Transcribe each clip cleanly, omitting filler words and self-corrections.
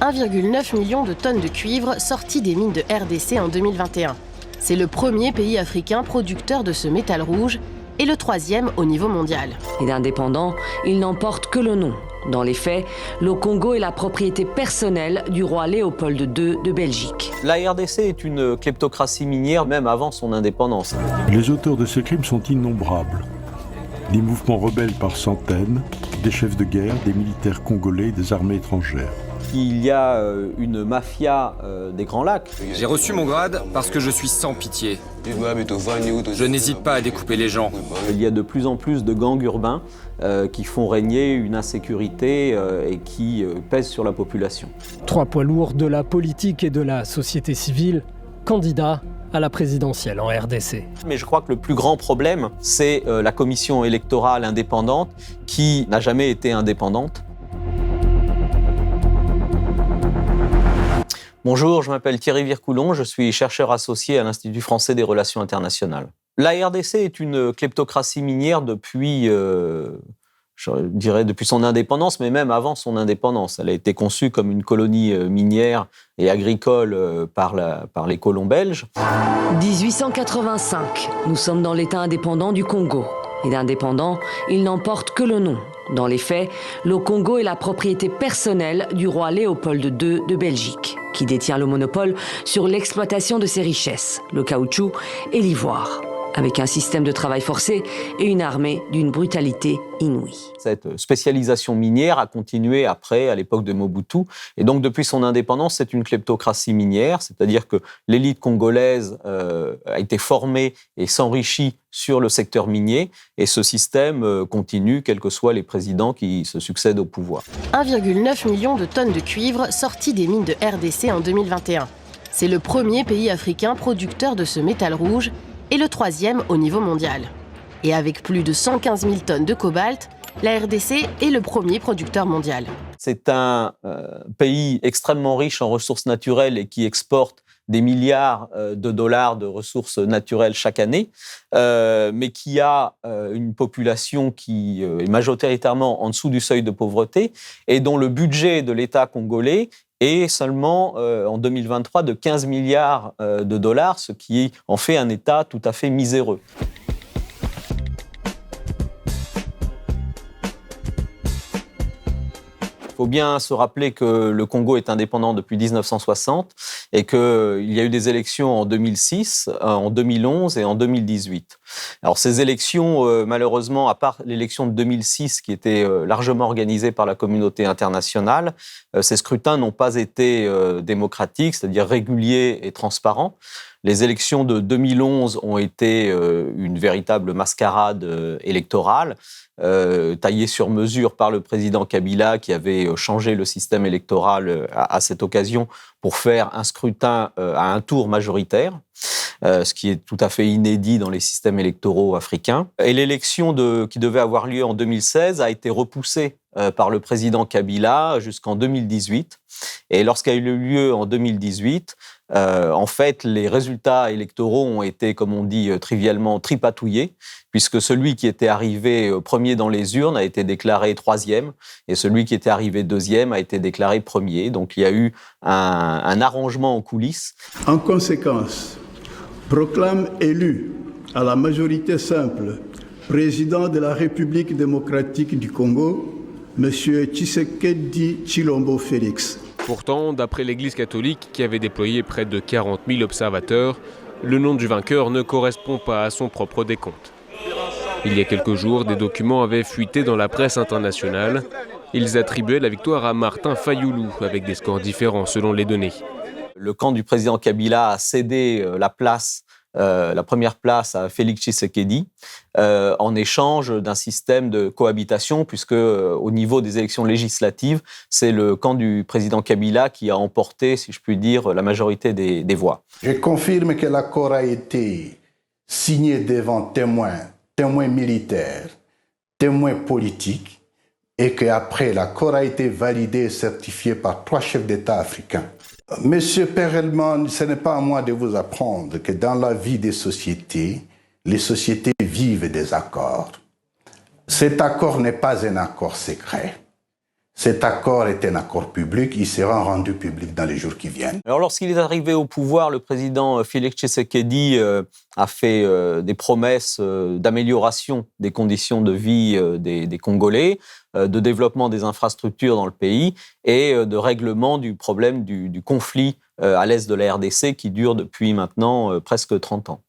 1,9 million de tonnes de cuivre sorties des mines de RDC en 2021. C'est le premier pays africain producteur de ce métal rouge et le troisième au niveau mondial. Et d'indépendant, il n'en porte que le nom. Dans les faits, le Congo est la propriété personnelle du roi Léopold II de Belgique. La RDC est une kleptocratie minière même avant son indépendance. Les auteurs de ces crimes sont innombrables. Des mouvements rebelles par centaines, des chefs de guerre, des militaires congolais, des armées étrangères. Il y a une mafia des Grands Lacs. J'ai reçu mon grade parce que je suis sans pitié. Je n'hésite pas à découper les gens. Il y a de plus en plus de gangs urbains qui font régner une insécurité et qui pèsent sur la population. 3 poids lourds de la politique et de la société civile, candidats à la présidentielle en RDC. Mais je crois que le plus grand problème, c'est la commission électorale indépendante qui n'a jamais été indépendante. Bonjour, je m'appelle Thierry Vircoulon, je suis chercheur associé à l'Institut français des relations internationales. La RDC est une kleptocratie minière depuis, je dirais, depuis son indépendance, mais même avant son indépendance. Elle a été conçue comme une colonie minière et agricole par les colons belges. 1885, nous sommes dans l'État indépendant du Congo. Et d'indépendant, il n'en porte que le nom. Dans les faits, le Congo est la propriété personnelle du roi Léopold II de Belgique, qui détient le monopole sur l'exploitation de ses richesses, le caoutchouc et l'ivoire, avec un système de travail forcé et une armée d'une brutalité inouïe. Cette spécialisation minière a continué après, à l'époque de Mobutu. Et donc, depuis son indépendance, c'est une kleptocratie minière, c'est-à-dire que l'élite congolaise a été formée et s'enrichit sur le secteur minier. Et ce système continue, quels que soient les présidents qui se succèdent au pouvoir. 1,9 million de tonnes de cuivre sorties des mines de RDC en 2021. C'est le premier pays africain producteur de ce métal rouge et le troisième au niveau mondial. Et avec plus de 115 000 tonnes de cobalt, la RDC est le premier producteur mondial. C'est un pays extrêmement riche en ressources naturelles et qui exporte des milliards de dollars de ressources naturelles chaque année, mais qui a une population qui est majoritairement en dessous du seuil de pauvreté et dont le budget de l'État congolais est seulement en 2023 de 15 milliards de dollars, ce qui en fait un État tout à fait miséreux. Il faut bien se rappeler que le Congo est indépendant depuis 1960 et qu'il y a eu des élections en 2006, en 2011 et en 2018. Alors ces élections, malheureusement, à part l'élection de 2006 qui était largement organisée par la communauté internationale, ces scrutins n'ont pas été démocratiques, c'est-à-dire réguliers et transparents. Les élections de 2011 ont été une véritable mascarade électorale, taillée sur mesure par le président Kabila qui avait changé le système électoral à cette occasion pour faire un scrutin à un tour majoritaire, ce qui est tout à fait inédit dans les systèmes électoraux africains. Et l'élection qui devait avoir lieu en 2016 a été repoussée par le président Kabila jusqu'en 2018. Et lorsqu'elle a eu lieu en 2018, en fait, les résultats électoraux ont été, comme on dit trivialement, tripatouillés, puisque celui qui était arrivé premier dans les urnes a été déclaré troisième, et celui qui était arrivé deuxième a été déclaré premier. Donc il y a eu un arrangement en coulisses. En conséquence, proclame élu à la majorité simple président de la République démocratique du Congo, M. Tshisekedi Tshilombo Félix. Pourtant, d'après l'Église catholique, qui avait déployé près de 40 000 observateurs, le nom du vainqueur ne correspond pas à son propre décompte. Il y a quelques jours, des documents avaient fuité dans la presse internationale. Ils attribuaient la victoire à Martin Fayoulou, avec des scores différents selon les données. Le camp du président Kabila a cédé la première place à Félix Tshisekedi en échange d'un système de cohabitation, puisque au niveau des élections législatives, c'est le camp du président Kabila qui a emporté, si je puis dire, la majorité des voix. Je confirme que l'accord a été signé devant témoins militaires, témoins politiques, et qu'après, l'accord a été validé et certifié par 3 chefs d'État africains. Monsieur Perelman, ce n'est pas à moi de vous apprendre que dans la vie des sociétés, les sociétés vivent des accords. Cet accord n'est pas un accord secret. Cet accord est un accord public, il sera rendu public dans les jours qui viennent. Alors lorsqu'il est arrivé au pouvoir, le président Félix Tshisekedi a fait des promesses d'amélioration des conditions de vie des Congolais, de développement des infrastructures dans le pays et de règlement du problème du conflit à l'est de la RDC qui dure depuis maintenant presque 30 ans.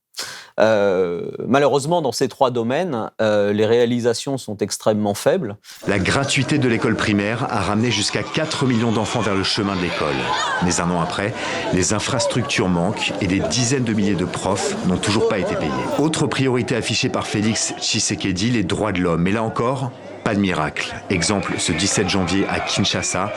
Malheureusement, dans ces trois domaines, les réalisations sont extrêmement faibles. La gratuité de l'école primaire a ramené jusqu'à 4 millions d'enfants vers le chemin de l'école. Mais un an après, les infrastructures manquent et des dizaines de milliers de profs n'ont toujours pas été payés. Autre priorité affichée par Félix Tshisekedi, les droits de l'homme. Mais là encore, pas de miracle. Exemple, ce 17 janvier à Kinshasa,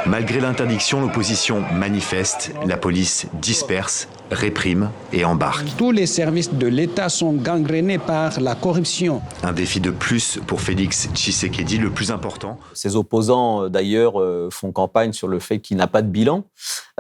malgré l'interdiction, l'opposition manifeste, la police disperse, réprime et embarque. Tous les services de l'État sont gangrénés par la corruption. Un défi de plus pour Félix Tshisekedi, le plus important. Ses opposants, d'ailleurs, font campagne sur le fait qu'il n'a pas de bilan.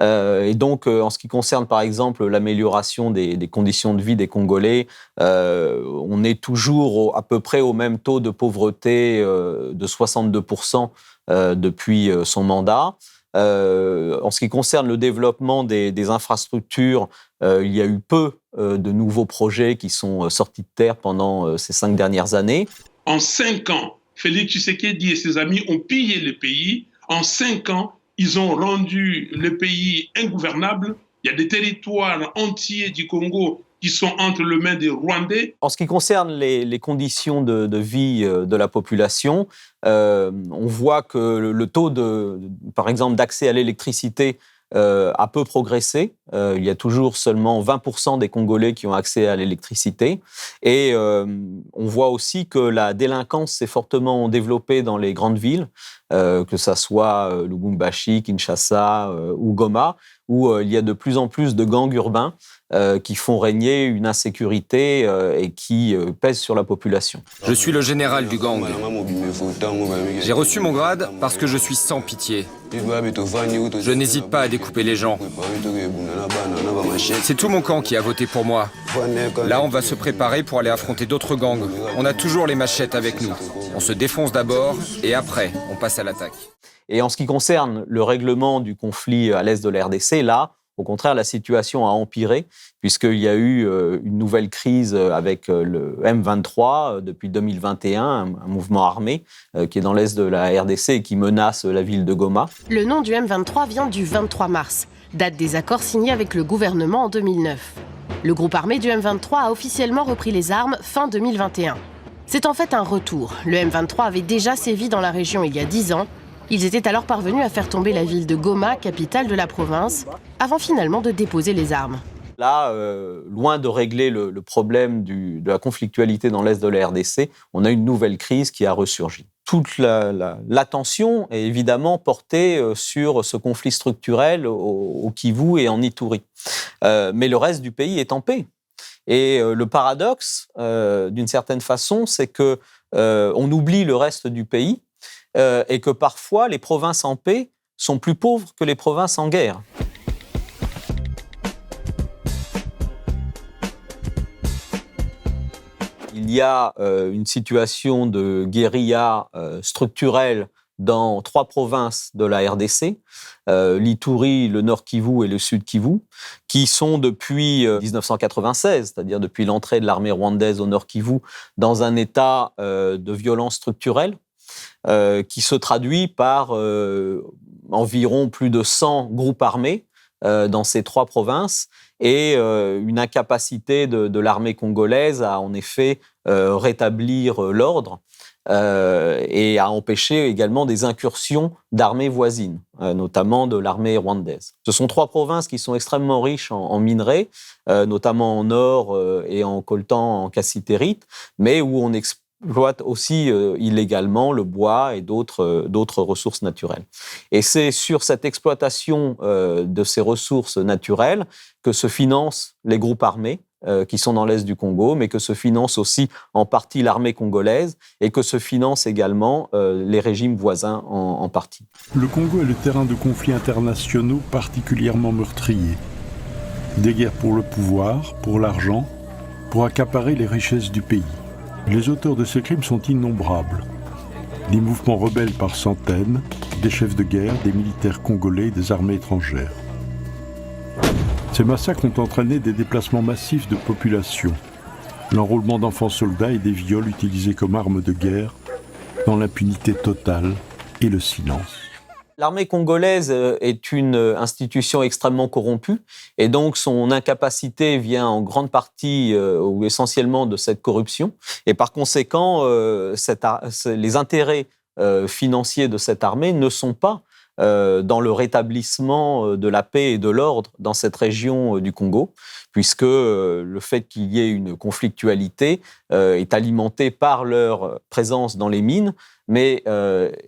Et donc, en ce qui concerne, par exemple, l'amélioration des conditions de vie des Congolais, on est toujours à peu près au même taux de pauvreté de 62% depuis son mandat. En ce qui concerne le développement des infrastructures, il y a eu peu de nouveaux projets qui sont sortis de terre pendant ces 5 dernières années. En 5 ans, Félix Tshisekedi et ses amis ont pillé le pays. En 5 ans, ils ont rendu le pays ingouvernable. Il y a des territoires entiers du Congo qui sont entre les mains des Rwandais. En ce qui concerne les conditions de vie de la population, on voit que le taux, par exemple, d'accès à l'électricité a peu progressé. Il y a toujours seulement 20% des Congolais qui ont accès à l'électricité. Et on voit aussi que la délinquance s'est fortement développée dans les grandes villes, que ça soit Lubumbashi, Kinshasa ou Goma, où il y a de plus en plus de gangs urbains qui font régner une insécurité et qui pèsent sur la population. Je suis le général du gang. J'ai reçu mon grade parce que je suis sans pitié. Je n'hésite pas à découper les gens. C'est tout mon camp qui a voté pour moi. Là, on va se préparer pour aller affronter d'autres gangs. On a toujours les machettes avec nous. On se défonce d'abord et après, on passe à l'attaque. Et en ce qui concerne le règlement du conflit à l'est de la RDC, là, au contraire, la situation a empiré, puisqu'il y a eu une nouvelle crise avec le M23 depuis 2021, un mouvement armé qui est dans l'est de la RDC et qui menace la ville de Goma. Le nom du M23 vient du 23 mars, date des accords signés avec le gouvernement en 2009. Le groupe armé du M23 a officiellement repris les armes fin 2021. C'est en fait un retour. Le M23 avait déjà sévi dans la région il y a 10 ans. Ils étaient alors parvenus à faire tomber la ville de Goma, capitale de la province, avant finalement de déposer les armes. Là, loin de régler le problème de la conflictualité dans l'est de la RDC, on a une nouvelle crise qui a ressurgi. Toute l'attention est évidemment portée sur ce conflit structurel au Kivu et en Ituri. Mais le reste du pays est en paix. Et le paradoxe, d'une certaine façon, c'est qu'on oublie le reste du pays et que parfois les provinces en paix sont plus pauvres que les provinces en guerre. Il y a une situation de guérilla structurelle dans 3 provinces de la RDC, l'Ituri, le Nord Kivu et le Sud Kivu, qui sont depuis 1996, c'est-à-dire depuis l'entrée de l'armée rwandaise au Nord Kivu, dans un état de violence structurelle, qui se traduit par environ plus de 100 groupes armés dans ces 3 provinces et une incapacité de l'armée congolaise à en effet rétablir l'ordre et à empêcher également des incursions d'armées voisines, notamment de l'armée rwandaise. Ce sont 3 provinces qui sont extrêmement riches en minerais, notamment en or et en coltan, en cassitérite, mais où on exploite aussi illégalement le bois et d'autres ressources naturelles. Et c'est sur cette exploitation de ces ressources naturelles que se financent les groupes armés qui sont dans l'est du Congo, mais que se finance aussi en partie l'armée congolaise et que se financent également les régimes voisins en partie. Le Congo est le terrain de conflits internationaux particulièrement meurtriers. Des guerres pour le pouvoir, pour l'argent, pour accaparer les richesses du pays. Les auteurs de ces crimes sont innombrables. des mouvements rebelles par centaines, des chefs de guerre, des militaires congolais et des armées étrangères. Ces massacres ont entraîné des déplacements massifs de population, l'enrôlement d'enfants soldats et des viols utilisés comme armes de guerre, dans l'impunité totale et le silence. L'armée congolaise est une institution extrêmement corrompue et donc son incapacité vient en grande partie ou essentiellement de cette corruption. Et par conséquent, les intérêts financiers de cette armée ne sont pas dans le rétablissement de la paix et de l'ordre dans cette région du Congo, puisque le fait qu'il y ait une conflictualité est alimenté par leur présence dans les mines, mais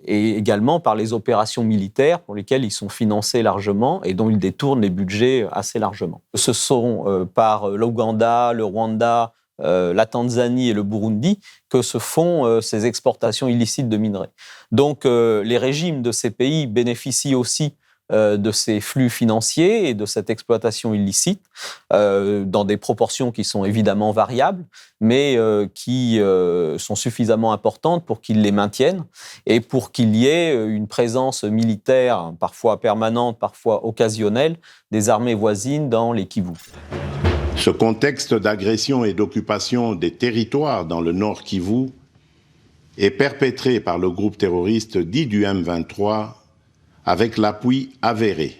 et également par les opérations militaires pour lesquelles ils sont financés largement et dont ils détournent les budgets assez largement. Ce sont par l'Ouganda, le Rwanda, la Tanzanie et le Burundi que se font ces exportations illicites de minerais. Donc les régimes de ces pays bénéficient aussi de ces flux financiers et de cette exploitation illicite dans des proportions qui sont évidemment variables, mais qui sont suffisamment importantes pour qu'ils les maintiennent et pour qu'il y ait une présence militaire, parfois permanente, parfois occasionnelle, des armées voisines dans les Kivu. Ce contexte d'agression et d'occupation des territoires dans le Nord Kivu est perpétré par le groupe terroriste dit du M23 avec l'appui avéré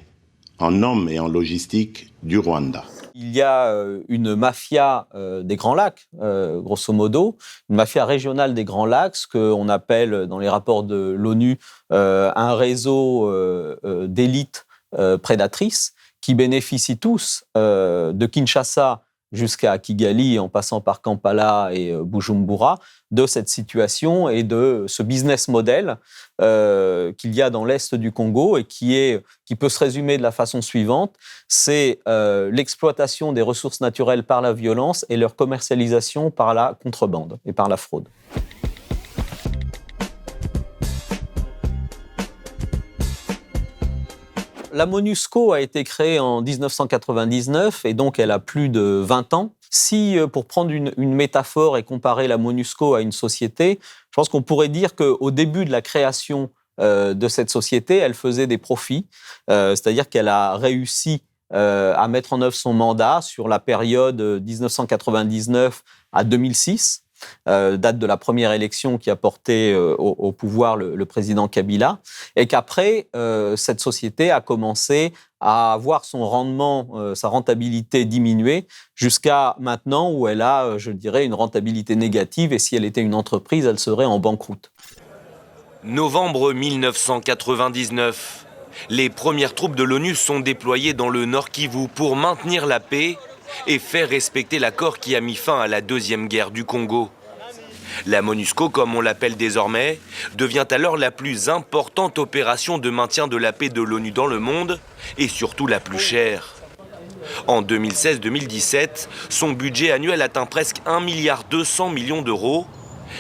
en hommes et en logistique du Rwanda. Il y a une mafia des Grands Lacs, grosso modo, une mafia régionale des Grands Lacs, ce qu'on appelle dans les rapports de l'ONU un réseau d'élites prédatrices qui bénéficient tous de Kinshasa jusqu'à Kigali, en passant par Kampala et Bujumbura, de cette situation et de ce business model qu'il y a dans l'Est du Congo et qui peut se résumer de la façon suivante, c'est l'exploitation des ressources naturelles par la violence et leur commercialisation par la contrebande et par la fraude. La MONUSCO a été créée en 1999 et donc elle a plus de 20 ans. Si, pour prendre une métaphore et comparer la MONUSCO à une société, je pense qu'on pourrait dire qu'au début de la création de cette société, elle faisait des profits, c'est-à-dire qu'elle a réussi à mettre en œuvre son mandat sur la période 1999 à 2006. Date de la première élection qui a porté au pouvoir le président Kabila, et qu'après, cette société a commencé à voir son rendement, sa rentabilité diminuer, jusqu'à maintenant où elle a, je dirais, une rentabilité négative, et si elle était une entreprise, elle serait en banqueroute. Novembre 1999. Les premières troupes de l'ONU sont déployées dans le Nord Kivu pour maintenir la paix et faire respecter l'accord qui a mis fin à la Deuxième Guerre du Congo. La MONUSCO, comme on l'appelle désormais, devient alors la plus importante opération de maintien de la paix de l'ONU dans le monde et surtout la plus chère. En 2016-2017, son budget annuel atteint presque 1,2 milliard d'euros.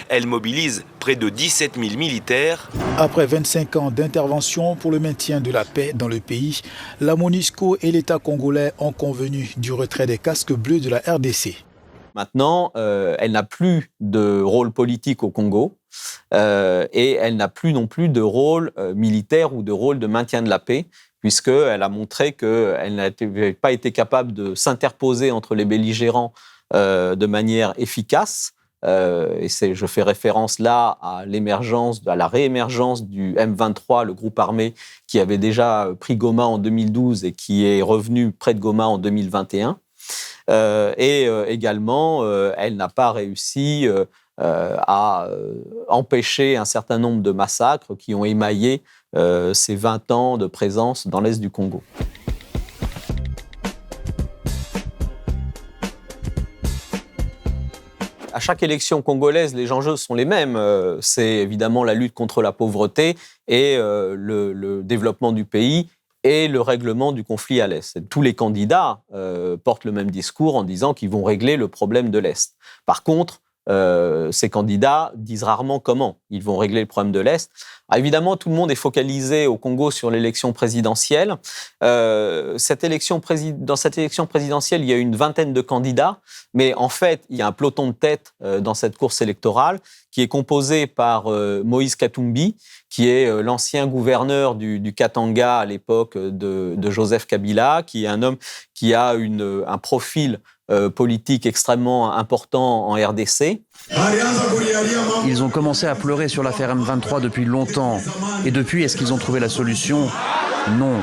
Elle mobilise près de 17 000 militaires. Après 25 ans d'intervention pour le maintien de la paix dans le pays, la MONUSCO et l'État congolais ont convenu du retrait des casques bleus de la RDC. Maintenant, elle n'a plus de rôle politique au Congo et elle n'a plus non plus de rôle militaire ou de rôle de maintien de la paix, puisqu'elle a montré qu'elle n'avait pas été capable de s'interposer entre les belligérants de manière efficace. Et je fais référence là à la réémergence du M23, le groupe armé qui avait déjà pris Goma en 2012 et qui est revenu près de Goma en 2021. Également, elle n'a pas réussi à empêcher un certain nombre de massacres qui ont émaillé ces 20 ans de présence dans l'Est du Congo. À chaque élection congolaise, les enjeux sont les mêmes. C'est évidemment la lutte contre la pauvreté et le développement du pays et le règlement du conflit à l'Est. Tous les candidats portent le même discours en disant qu'ils vont régler le problème de l'Est. Par contre, ces candidats disent rarement comment ils vont régler le problème de l'Est. Alors évidemment, tout le monde est focalisé au Congo sur l'élection présidentielle. Dans cette élection présidentielle, il y a une vingtaine de candidats, mais en fait, il y a un peloton de tête dans cette course électorale qui est composé par Moïse Katumbi, qui est l'ancien gouverneur du Katanga à l'époque de Joseph Kabila, qui est un homme qui a un profil politique extrêmement important en RDC. Ils ont commencé à pleurer sur l'affaire M23 depuis longtemps. Et depuis, est-ce qu'ils ont trouvé la solution ? Non.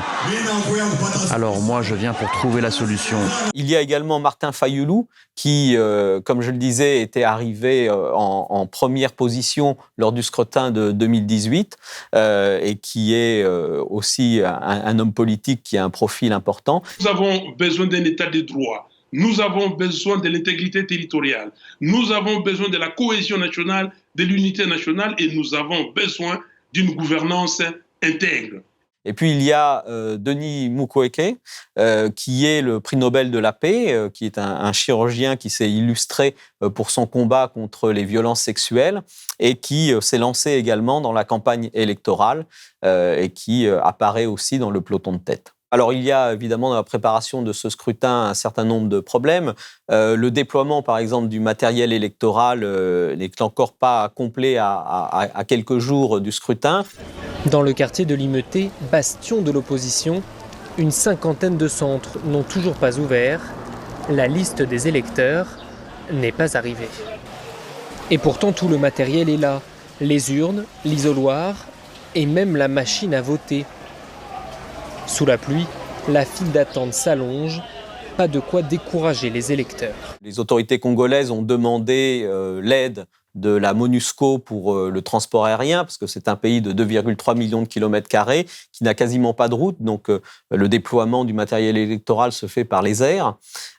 Alors moi, je viens pour trouver la solution. Il y a également Martin Fayoulou qui, comme je le disais, était arrivé en première position lors du scrutin de 2018 et qui est aussi un homme politique qui a un profil important. Nous avons besoin d'un état de droit. Nous avons besoin de l'intégrité territoriale. Nous avons besoin de la cohésion nationale, de l'unité nationale et nous avons besoin d'une gouvernance intègre. Et puis il y a Denis Mukwege, qui est le prix Nobel de la paix, qui est un chirurgien qui s'est illustré pour son combat contre les violences sexuelles et qui s'est lancé également dans la campagne électorale et qui apparaît aussi dans le peloton de tête. Alors, il y a évidemment dans la préparation de ce scrutin un certain nombre de problèmes. Le déploiement, par exemple, du matériel électoral n'est encore pas complet à quelques jours du scrutin. Dans le quartier de Limeté, bastion de l'opposition, une cinquantaine de centres n'ont toujours pas ouvert. La liste des électeurs n'est pas arrivée. Et pourtant, tout le matériel est là. Les urnes, l'isoloir et même la machine à voter. Sous la pluie, la file d'attente s'allonge, pas de quoi décourager les électeurs. Les autorités congolaises ont demandé l'aide de la MONUSCO pour le transport aérien, parce que c'est un pays de 2,3 millions de kilomètres carrés qui n'a quasiment pas de route, donc le déploiement du matériel électoral se fait par les airs.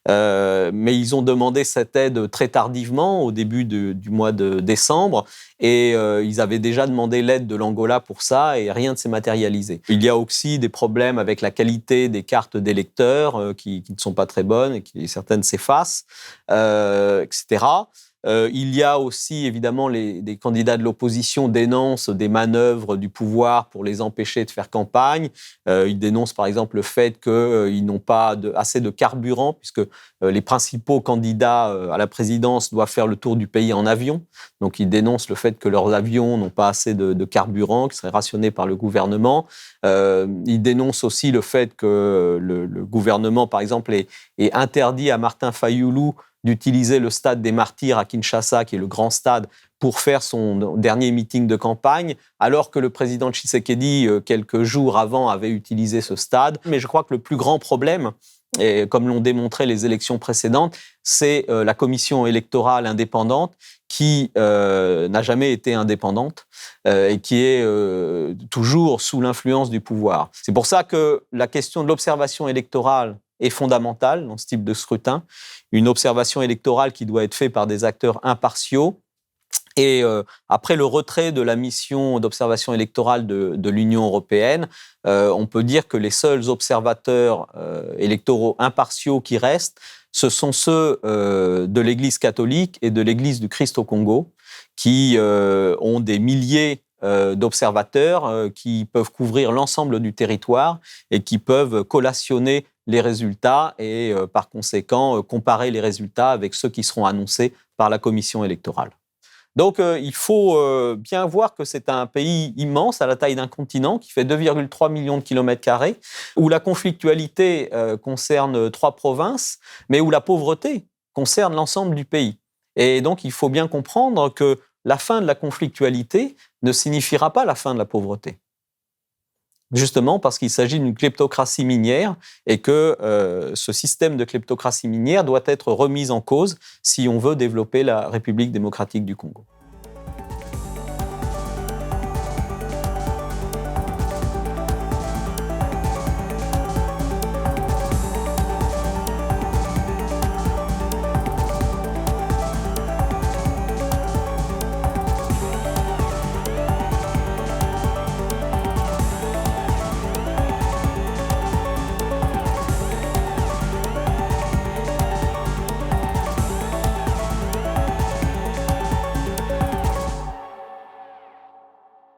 Mais ils ont demandé cette aide très tardivement, au début du mois de décembre, et ils avaient déjà demandé l'aide de l'Angola pour ça, et rien ne s'est matérialisé. Il y a aussi des problèmes avec la qualité des cartes d'électeurs qui ne sont pas très bonnes, et certaines s'effacent, etc. Il y a aussi, évidemment, des candidats de l'opposition dénoncent des manœuvres du pouvoir pour les empêcher de faire campagne. Ils dénoncent, par exemple, le fait qu'ils n'ont pas assez de carburant, puisque les principaux candidats à la présidence doivent faire le tour du pays en avion. Donc, ils dénoncent le fait que leurs avions n'ont pas assez de carburant, qui serait rationné par le gouvernement. Ils dénoncent aussi le fait que le gouvernement, par exemple, est interdit à Martin Fayoulou d'utiliser le stade des Martyrs à Kinshasa, qui est le grand stade, pour faire son dernier meeting de campagne, alors que le président Tshisekedi, quelques jours avant, avait utilisé ce stade. Mais je crois que le plus grand problème, et comme l'ont démontré les élections précédentes, c'est la commission électorale indépendante qui n'a jamais été indépendante et qui est toujours sous l'influence du pouvoir. C'est pour ça que la question de l'observation électorale est fondamentale dans ce type de scrutin. Une observation électorale qui doit être faite par des acteurs impartiaux. Et après le retrait de la mission d'observation électorale de l'Union européenne, on peut dire que les seuls observateurs électoraux impartiaux qui restent, ce sont ceux de l'Église catholique et de l'Église du Christ au Congo, qui ont des milliers d'observateurs qui peuvent couvrir l'ensemble du territoire et qui peuvent collationner les résultats et par conséquent comparer les résultats avec ceux qui seront annoncés par la commission électorale. Donc il faut bien voir que c'est un pays immense à la taille d'un continent qui fait 2,3 millions de kilomètres carrés, où la conflictualité concerne 3 provinces, mais où la pauvreté concerne l'ensemble du pays. Et donc il faut bien comprendre que la fin de la conflictualité ne signifiera pas la fin de la pauvreté. Justement parce qu'il s'agit d'une kleptocratie minière et que ce système de kleptocratie minière doit être remis en cause si on veut développer la République démocratique du Congo.